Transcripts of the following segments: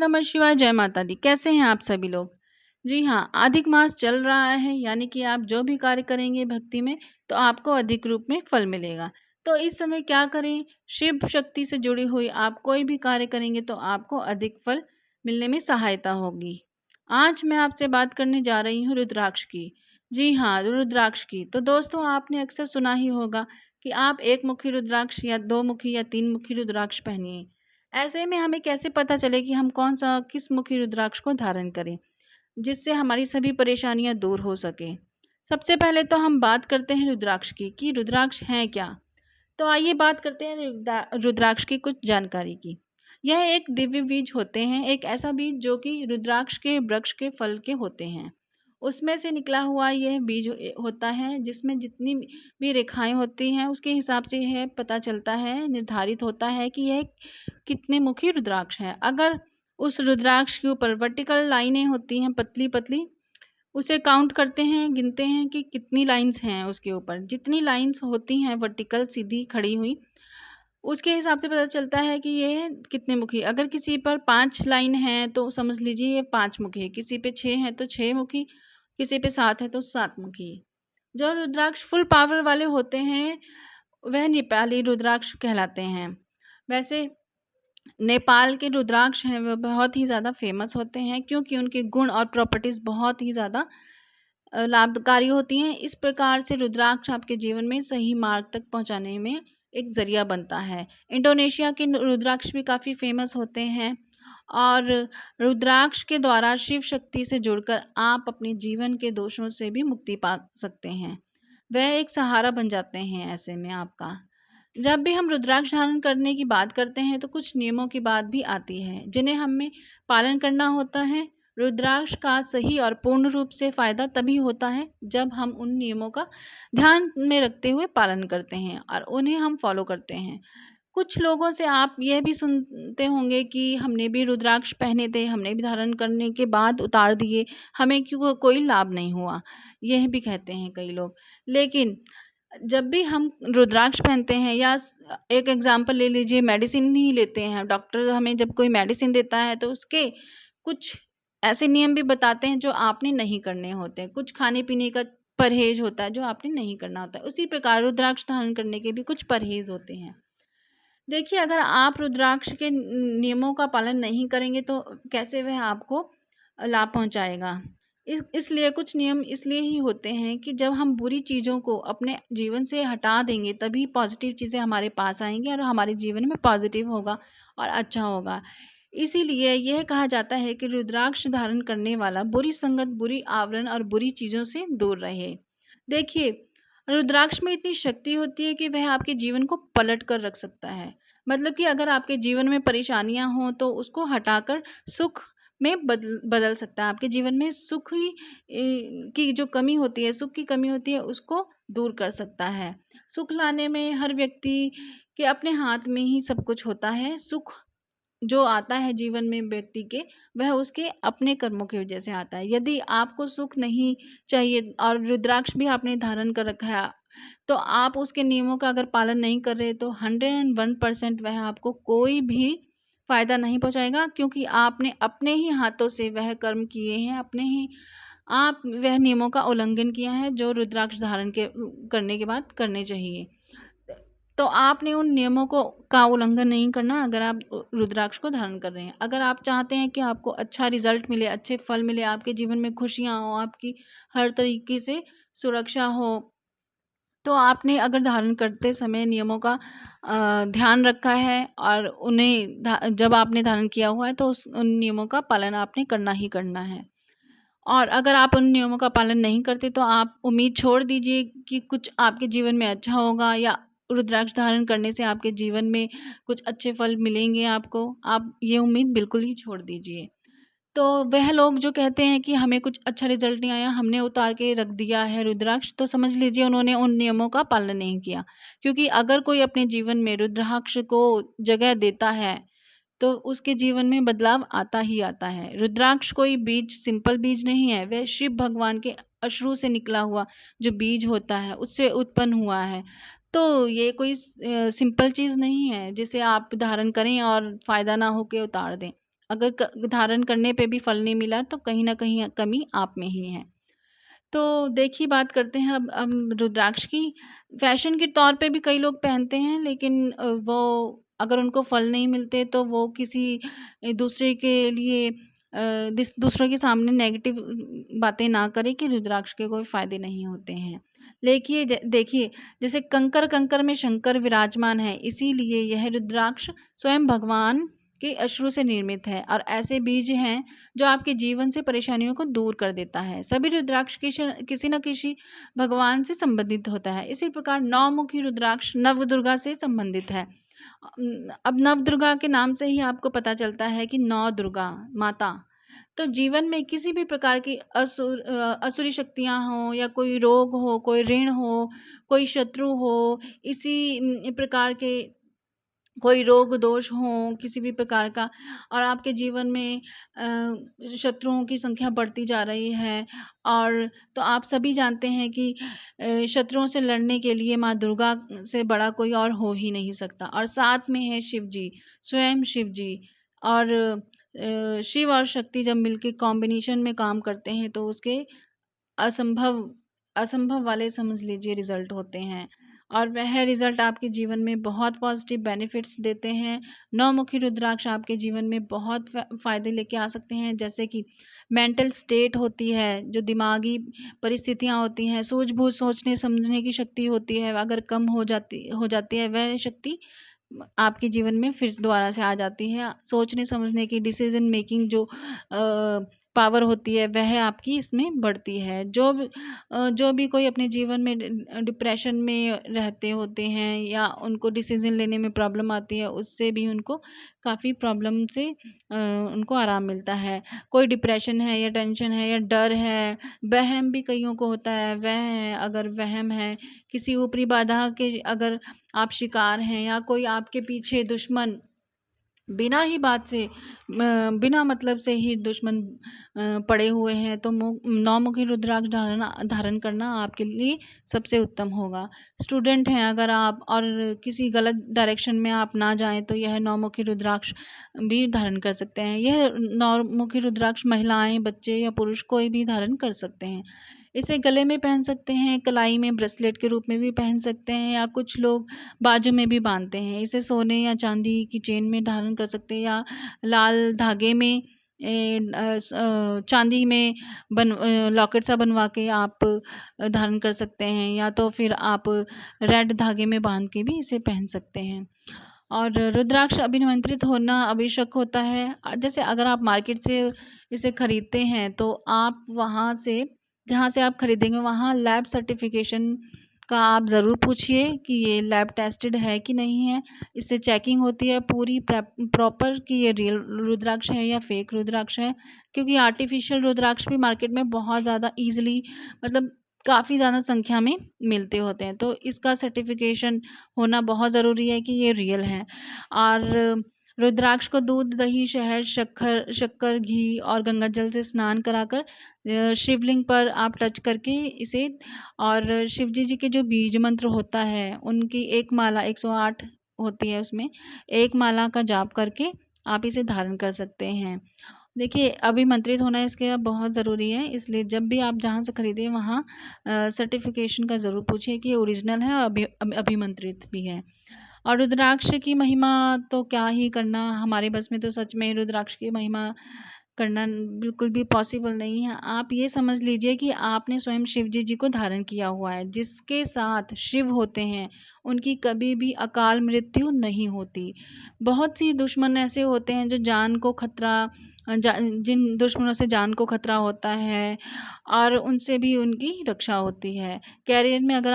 नमः शिवाय, जय माता दी। कैसे हैं आप सभी लोग? जी हाँ, अधिक मास चल रहा है, यानी कि आप जो भी कार्य करेंगे भक्ति में, तो आपको अधिक रूप में फल मिलेगा। तो इस समय क्या करें? शिव शक्ति से जुड़ी हुई आप कोई भी कार्य करेंगे तो आपको अधिक फल मिलने में सहायता होगी। आज मैं आपसे बात करने जा रही हूँ रुद्राक्ष की। जी हाँ, रुद्राक्ष की। तो दोस्तों, आपने अक्सर सुना ही होगा कि आप एक मुखी रुद्राक्ष या दो मुखी या तीन मुखी रुद्राक्ष पहनिए। ऐसे में हमें कैसे पता चले कि हम कौन-सा किस मुखी रुद्राक्ष को धारण करें, जिससे हमारी सभी परेशानियाँ दूर हो सकें? सबसे पहले तो हम बात करते हैं रुद्राक्ष की कि रुद्राक्ष हैं क्या? तो आइए बात करते हैं रुद्राक्ष की कुछ जानकारी की। यह एक दिव्य बीज होते हैं, एक ऐसा बीज जो कि रुद्राक्ष के वृक्ष के फल के होते हैं। उसमें से निकला हुआ यह बीज होता है, जिसमें जितनी भी रेखाएँ होती हैं उसके हिसाब से यह पता चलता है, निर्धारित होता है कि यह कितने मुखी रुद्राक्ष है। अगर उस रुद्राक्ष के ऊपर वर्टिकल लाइनें होती हैं पतली-पतली, उसे काउंट करते हैं, गिनते हैं कि कितनी लाइन्स हैं उसके ऊपर। जितनी लाइन्स होती हैं वर्टिकल सीधी खड़ी हुई, उसके हिसाब से पता चलता है कि ये कितने मुखी। अगर किसी पर 5 लाइन हैं तो समझ लीजिए ये 5 मुखी है, किसी पे 6 हैं तो 6 मुखी, किसी पे 7 है तो 7 मुखी। जो रुद्राक्ष फुल पावर वाले होते हैं, वह नेपाली रुद्राक्ष कहलाते हैं। वैसे नेपाल के रुद्राक्ष हैं वो बहुत ही ज़्यादा फ़ेमस होते हैं, क्योंकि उनके गुण और प्रॉपर्टीज़ बहुत ही ज़्यादा लाभकारी होती हैं। इस प्रकार से रुद्राक्ष आपके जीवन में सही मार्ग तक पहुँचाने में एक ज़रिया बनता है। इंडोनेशिया के रुद्राक्ष भी काफ़ी फ़ेमस होते हैं, और रुद्राक्ष के द्वारा शिव शक्ति से जुड़कर आप अपने जीवन के दोषों से भी मुक्ति पा सकते हैं। वह एक सहारा बन जाते हैं ऐसे में आपका। जब भी हम रुद्राक्ष धारण करने की बात करते हैं तो कुछ नियमों की बात भी आती है, जिन्हें हमें पालन करना होता है। रुद्राक्ष का सही और पूर्ण रूप से फ़ायदा तभी होता है जब हम उन नियमों का ध्यान में रखते हुए पालन करते हैं और उन्हें हम फॉलो करते हैं। कुछ लोगों से आप यह भी सुनते होंगे कि हमने भी रुद्राक्ष पहने थे, हमने भी धारण करने के बाद उतार दिए, हमें क्यों कोई लाभ नहीं हुआ, यह भी कहते हैं कई लोग। लेकिन जब भी हम रुद्राक्ष पहनते हैं, या एक एग्जांपल ले लीजिए, मेडिसिन ही लेते हैं, डॉक्टर हमें जब कोई मेडिसिन देता है तो उसके कुछ ऐसे नियम भी बताते हैं जो आपने नहीं करने होते हैं। कुछ खाने-पीने का परहेज़ होता है जो आपने नहीं करना होता है। उसी प्रकार रुद्राक्ष धारण करने के भी कुछ परहेज़ होते हैं। देखिए, अगर आप रुद्राक्ष के नियमों का पालन नहीं करेंगे तो कैसे वह आपको लाभ पहुँचाएगा। इसलिए कुछ नियम इसलिए ही होते हैं कि जब हम बुरी चीज़ों को अपने जीवन से हटा देंगे, तभी पॉज़िटिव चीज़ें हमारे पास आएँगी और हमारे जीवन में पॉज़िटिव होगा और अच्छा होगा। इसीलिए यह कहा जाता है कि रुद्राक्ष धारण करने वाला बुरी संगत, बुरी आवरण और बुरी चीज़ों से दूर रहे। देखिए, रुद्राक्ष में इतनी शक्ति होती है कि वह आपके जीवन को पलट कर रख सकता है। मतलब कि अगर आपके जीवन में परेशानियाँ हों तो उसको हटाकर सुख में बदल सकता है। आपके जीवन में सुख ही की जो कमी होती है, सुख की कमी होती है, उसको दूर कर सकता है। सुख लाने में हर व्यक्ति के अपने हाथ में ही सब कुछ होता है। सुख जो आता है जीवन में व्यक्ति के, वह उसके अपने कर्मों की वजह से आता है। यदि आपको सुख नहीं चाहिए और रुद्राक्ष भी आपने धारण कर रखा है, तो आप उसके नियमों का अगर पालन नहीं कर रहे तो 101% वह आपको कोई भी फ़ायदा नहीं पहुँचाएगा, क्योंकि आपने अपने ही हाथों से वह कर्म किए हैं, अपने ही आप वह नियमों का उल्लंघन किया है जो रुद्राक्ष धारण करने के बाद करने चाहिए। तो आपने उन नियमों का उल्लंघन नहीं करना अगर आप रुद्राक्ष को धारण कर रहे हैं। अगर आप चाहते हैं कि आपको अच्छा रिज़ल्ट मिले, अच्छे फल मिले, आपके जीवन में खुशियाँ हों, आपकी हर तरीके से सुरक्षा हो, तो आपने अगर धारण करते समय नियमों का ध्यान रखा है और उन्हें जब आपने धारण किया हुआ है तो उन नियमों का पालन आपने करना ही करना है। और अगर आप उन नियमों का पालन नहीं करते तो आप उम्मीद छोड़ दीजिए कि कुछ आपके जीवन में अच्छा होगा, या रुद्राक्ष धारण करने से आपके जीवन में कुछ अच्छे फल मिलेंगे आपको। आप ये उम्मीद बिल्कुल ही छोड़ दीजिए। तो वह लोग जो कहते हैं कि हमें कुछ अच्छा रिज़ल्ट नहीं आया, हमने उतार के रख दिया है रुद्राक्ष, तो समझ लीजिए उन्होंने उन नियमों का पालन नहीं किया। क्योंकि अगर कोई अपने जीवन में रुद्राक्ष को जगह देता है, तो उसके जीवन में बदलाव आता ही आता है। रुद्राक्ष कोई बीज, सिंपल बीज नहीं है, वह शिव भगवान के अश्रु से निकला हुआ जो बीज होता है, उससे उत्पन्न हुआ है। तो ये कोई सिंपल चीज़ नहीं है जिसे आप धारण करें और फ़ायदा ना हो के उतार दें। अगर धारण करने पे भी फल नहीं मिला तो कहीं ना कहीं कमी आप में ही है। तो देखिए, बात करते हैं अब रुद्राक्ष की। फैशन के तौर पे भी कई लोग पहनते हैं, लेकिन वो अगर उनको फल नहीं मिलते तो वो किसी दूसरे के लिए दूसरों के सामने नेगेटिव बातें ना करें कि रुद्राक्ष के कोई फ़ायदे नहीं होते हैं। देखिए, जैसे कंकर कंकर में शंकर विराजमान है, इसीलिए यह रुद्राक्ष स्वयं भगवान के अश्रु से निर्मित है और ऐसे बीज हैं जो आपके जीवन से परेशानियों को दूर कर देता है। सभी रुद्राक्ष किसी न किसी भगवान से संबंधित होता है। इसी प्रकार नौमुखी रुद्राक्ष नवदुर्गा से संबंधित है। अब नवदुर्गा के नाम से ही आपको पता चलता है कि नौ दुर्गा माता। तो जीवन में किसी भी प्रकार की असुरी शक्तियाँ हों या कोई रोग हो, कोई ऋण हो, कोई शत्रु हो, इसी प्रकार के कोई रोग दोष हो किसी भी प्रकार का, और आपके जीवन में शत्रुओं की संख्या बढ़ती जा रही है, और तो आप सभी जानते हैं कि शत्रुओं से लड़ने के लिए माँ दुर्गा से बड़ा कोई और हो ही नहीं सकता। और साथ में है शिव जी, स्वयं शिव जी। और शिव और शक्ति जब मिलके कॉम्बिनेशन में काम करते हैं तो उसके असंभव असंभव वाले समझ लीजिए रिजल्ट होते हैं, और वह रिजल्ट आपके जीवन में बहुत पॉजिटिव बेनिफिट्स देते हैं। नौमुखी रुद्राक्ष आपके जीवन में बहुत फ़ायदे लेके आ सकते हैं, जैसे कि मेंटल स्टेट होती है, जो दिमागी परिस्थितियाँ होती हैं, सूझबूझ सोचने समझने की शक्ति होती है, अगर कम हो जाती है वह शक्ति आपके जीवन में फिर दोबारा से आ जाती है। सोचने समझने की डिसीजन मेकिंग जो पावर होती है वह आपकी इसमें बढ़ती है। जो भी कोई अपने जीवन में डिप्रेशन में रहते होते हैं या उनको डिसीजन लेने में प्रॉब्लम आती है, उससे भी उनको काफ़ी प्रॉब्लम से उनको आराम मिलता है। कोई डिप्रेशन है या टेंशन है या डर है, वहम भी कईयों को होता है, वह है अगर वहम है, किसी ऊपरी बाधा के अगर आप शिकार हैं, या कोई आपके पीछे दुश्मन बिना ही बात से बिना मतलब से ही दुश्मन पड़े हुए हैं, तो नौमुखी रुद्राक्ष धारण करना आपके लिए सबसे उत्तम होगा। स्टूडेंट हैं अगर आप और किसी गलत डायरेक्शन में आप ना जाएं तो यह नौमुखी रुद्राक्ष भी धारण कर सकते हैं। यह नौमुखी रुद्राक्ष महिलाएं, बच्चे या पुरुष कोई भी धारण कर सकते हैं। इसे गले में पहन सकते हैं, कलाई में ब्रेसलेट के रूप में भी पहन सकते हैं, या कुछ लोग बाजू में भी बांधते हैं। इसे सोने या चांदी की चेन में धारण कर सकते हैं, या लाल धागे में चांदी में लॉकेट सा बनवा के आप धारण कर सकते हैं, या तो फिर आप रेड धागे में बांध के भी इसे पहन सकते हैं। और रुद्राक्ष अभिमंत्रित होना आवश्यक होता है। जैसे अगर आप मार्केट से इसे खरीदते हैं तो आप वहाँ से, जहाँ से आप खरीदेंगे वहाँ लैब सर्टिफिकेशन का आप ज़रूर पूछिए कि ये लैब टेस्टेड है कि नहीं है। इससे चेकिंग होती है पूरी प्रॉपर कि ये रियल रुद्राक्ष है या फेक रुद्राक्ष है, क्योंकि आर्टिफिशियल रुद्राक्ष भी मार्केट में बहुत ज़्यादा ईजिली, मतलब काफ़ी ज़्यादा संख्या में मिलते होते हैं, तो इसका सर्टिफिकेशन होना बहुत ज़रूरी है कि ये रियल है। और रुद्राक्ष को दूध, दही, शहद, शक्कर, घी और गंगा जल से स्नान कराकर शिवलिंग पर आप टच करके इसे, और शिव जी के जो बीज मंत्र होता है उनकी एक माला 108 होती है, उसमें एक माला का जाप करके आप इसे धारण कर सकते हैं। देखिए, अभिमंत्रित होना इसके बहुत ज़रूरी है, इसलिए जब भी आप जहाँ से खरीदें वहाँ सर्टिफिकेशन का ज़रूर पूछिए कि ये ओरिजिनल है और अभिमंत्रित भी है। और रुद्राक्ष की महिमा तो क्या ही करना, हमारे बस में तो सच में रुद्राक्ष की महिमा करना बिल्कुल भी पॉसिबल नहीं है। आप ये समझ लीजिए कि आपने स्वयं शिव जी को धारण किया हुआ है। जिसके साथ शिव होते हैं उनकी कभी भी अकाल मृत्यु नहीं होती। बहुत सी दुश्मन ऐसे होते हैं जो जान को खतरा जिन दुश्मनों से जान को खतरा होता है और उनसे भी उनकी रक्षा होती है। करियर में अगर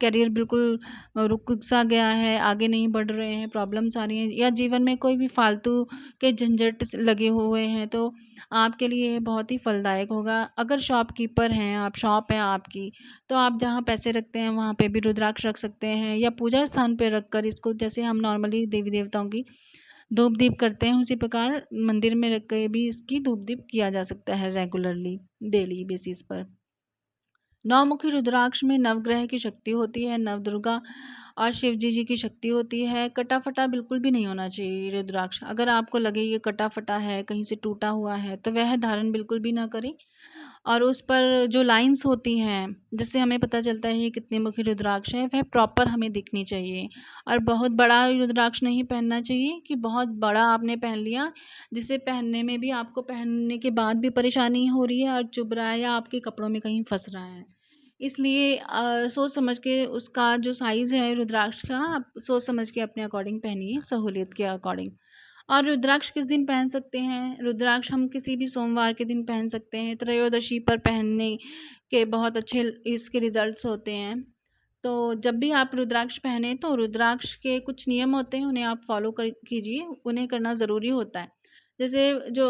करियर बिल्कुल रुक सा गया है, आगे नहीं बढ़ रहे हैं, प्रॉब्लम्स आ रही हैं, या जीवन में कोई भी फालतू के झंझट लगे हुए हैं, तो आपके लिए ये बहुत ही फलदायक होगा। अगर शॉपकीपर हैं आप, शॉप है आपकी, तो आप जहाँ पैसे रखते हैं वहाँ पे भी रुद्राक्ष रख सकते हैं, या पूजा स्थान पे रख कर इसको, जैसे हम नॉर्मली देवी देवताओं की धूप दीप करते हैं उसी प्रकार मंदिर में रख के भी इसकी धूप दीप किया जा सकता है रेगुलरली डेली बेसिस पर। नवमुखी रुद्राक्ष में नवग्रह की शक्ति होती है, नवदुर्गा और शिव जी की शक्ति होती है। कटा-फटा बिल्कुल भी नहीं होना चाहिए रुद्राक्ष। अगर आपको लगे ये कटा-फटा है, कहीं से टूटा हुआ है, तो वह धारण बिल्कुल भी ना करें। और उस पर जो लाइन्स होती हैं, जिससे हमें पता चलता है ये कितने मुखी रुद्राक्ष है, वह प्रॉपर हमें दिखनी चाहिए। और बहुत बड़ा रुद्राक्ष नहीं पहनना चाहिए कि बहुत बड़ा आपने पहन लिया, जिसे पहनने में भी आपको पहनने के बाद भी परेशानी हो रही है और चुभ रहा है या आपके कपड़ों में कहीं फँस रहा है। इसलिए सोच समझ के उसका जो साइज़ है रुद्राक्ष का, आप सोच समझ के अपने अकॉर्डिंग पहनिए, सहूलियत के अकॉर्डिंग। और रुद्राक्ष किस दिन पहन सकते हैं? रुद्राक्ष हम किसी भी सोमवार के दिन पहन सकते हैं। त्रयोदशी पर पहनने के बहुत अच्छे इसके रिज़ल्ट्स होते हैं। तो जब भी आप रुद्राक्ष पहने तो रुद्राक्ष के कुछ नियम होते हैं, उन्हें आप फॉलो कर कीजिए, उन्हें करना ज़रूरी होता है। जैसे जो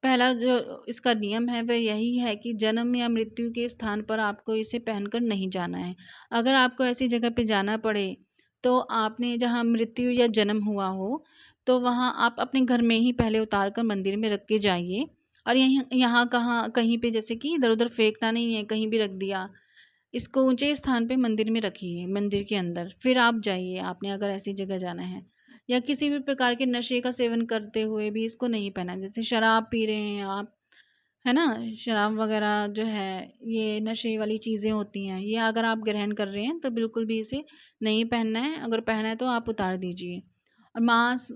पहला जो इसका नियम है वह यही है कि जन्म या मृत्यु के स्थान पर आपको इसे पहनकर नहीं जाना है। अगर आपको ऐसी जगह पे जाना पड़े, तो आपने जहाँ मृत्यु या जन्म हुआ हो, तो वहाँ आप अपने घर में ही पहले उतार कर मंदिर में रख के जाइए। और यहीं यहाँ कहाँ कहीं पे जैसे कि इधर-उधर फेंकना नहीं है, कहीं भी रख दिया। इसको ऊँचे स्थान पे मंदिर में रखिए, मंदिर के अंदर, फिर आप जाइए, आपने अगर ऐसी जगह जाना है। या किसी भी प्रकार के नशे का सेवन करते हुए भी इसको नहीं पहनना, जैसे शराब पी रहे हैं आप, है ना? शराब वग़ैरह जो है, ये नशे वाली चीज़ें होती हैं, ये अगर आप ग्रहण कर रहे हैं, तो बिल्कुल भी इसे नहीं पहनना है, अगर पहना है तो आप उतार दीजिए। और मांस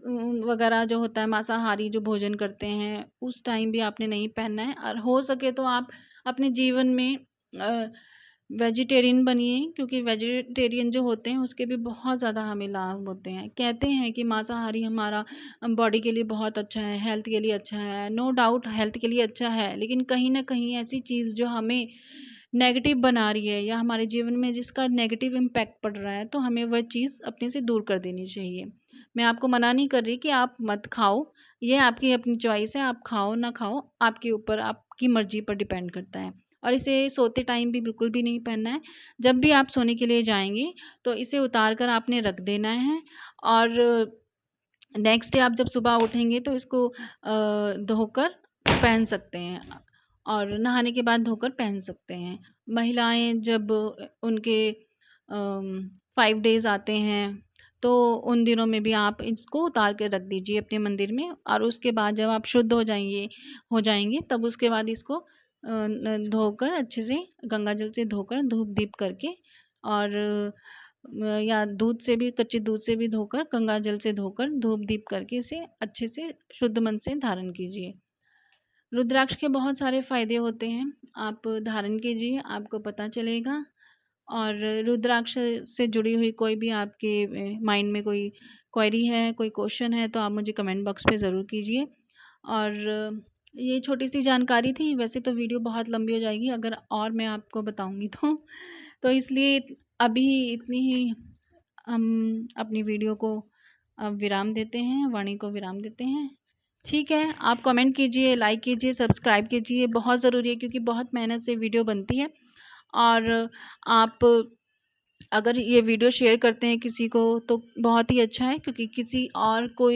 वग़ैरह जो होता है, मांसाहारी जो भोजन करते हैं, उस टाइम भी आपने नहीं पहनना है। और हो सके तो आप अपने जीवन में अ, वेजिटेरियन बनिए, क्योंकि वेजिटेरियन जो होते हैं उसके भी बहुत ज़्यादा हमें लाभ होते हैं। कहते हैं कि मांसाहारी हमारा बॉडी के लिए बहुत अच्छा है, हेल्थ के लिए अच्छा है। नो डाउट हेल्थ के लिए अच्छा है, लेकिन कहीं न कहीं ऐसी चीज़ जो हमें नेगेटिव बना रही है या हमारे जीवन में जिसका नेगेटिव इम्पैक्ट पड़ रहा है, तो हमें वह चीज़ अपने से दूर कर देनी चाहिए। मैं आपको मना नहीं कर रही कि आप मत खाओ, ये आपकी अपनी चॉइस है, आप खाओ ना खाओ, आपके ऊपर आपकी मर्ज़ी पर डिपेंड करता है। और इसे सोते टाइम भी बिल्कुल भी नहीं पहनना है। जब भी आप सोने के लिए जाएँगे, तो इसे उतार कर आपने रख देना है। और नेक्स्ट डे आप जब सुबह उठेंगे तो इसको धोकर पहन सकते हैं, और नहाने के बाद धोकर पहन सकते हैं। महिलाएँ जब उनके 5 डेज़ आते हैं, तो उन दिनों में भी आप इसको उतार के रख दीजिए अपने मंदिर में, और उसके बाद जब आप शुद्ध हो जाएँगे तब उसके बाद इसको न धोकर अच्छे से गंगा जल से धोकर धूप-दीप करके, और या दूध से भी, कच्चे दूध से भी धोकर, गंगा जल से धोकर, धूप-दीप करके इसे अच्छे से शुद्ध मन से धारण कीजिए। रुद्राक्ष के बहुत सारे फ़ायदे होते हैं, आप धारण कीजिए, आपको पता चलेगा। और रुद्राक्ष से जुड़ी हुई कोई भी आपके माइंड में कोई क्वेरी है, कोई क्वेश्चन है, तो आप मुझे कमेंट बॉक्स पे ज़रूर कीजिए। और ये छोटी-सी जानकारी थी, वैसे तो वीडियो बहुत लंबी हो जाएगी अगर और मैं आपको बताऊँगी तो। तो इसलिए अभी इतनी ही हम अपनी वीडियो को अब विराम देते हैं, वाणी को विराम देते हैं। ठीक है, आप कमेंट कीजिए, लाइक कीजिए, सब्सक्राइब कीजिए, बहुत ज़रूरी है क्योंकि बहुत मेहनत से वीडियो बनती है। और आप अगर ये वीडियो शेयर करते हैं किसी को तो बहुत ही अच्छा है, क्योंकि किसी और को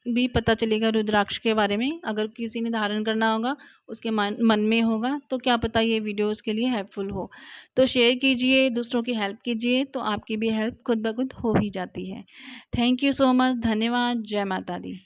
भी पता चलेगा रुद्राक्ष के बारे में। अगर किसी ने धारण करना होगा, उसके मन मन में होगा, तो क्या पता ये वीडियो उसके लिए हेल्पफुल हो। तो शेयर कीजिए, दूसरों की हेल्प कीजिए, तो आपकी भी हेल्प खुद ब खुद हो ही जाती है। थैंक यू सो मच, धन्यवाद, जय माता दी।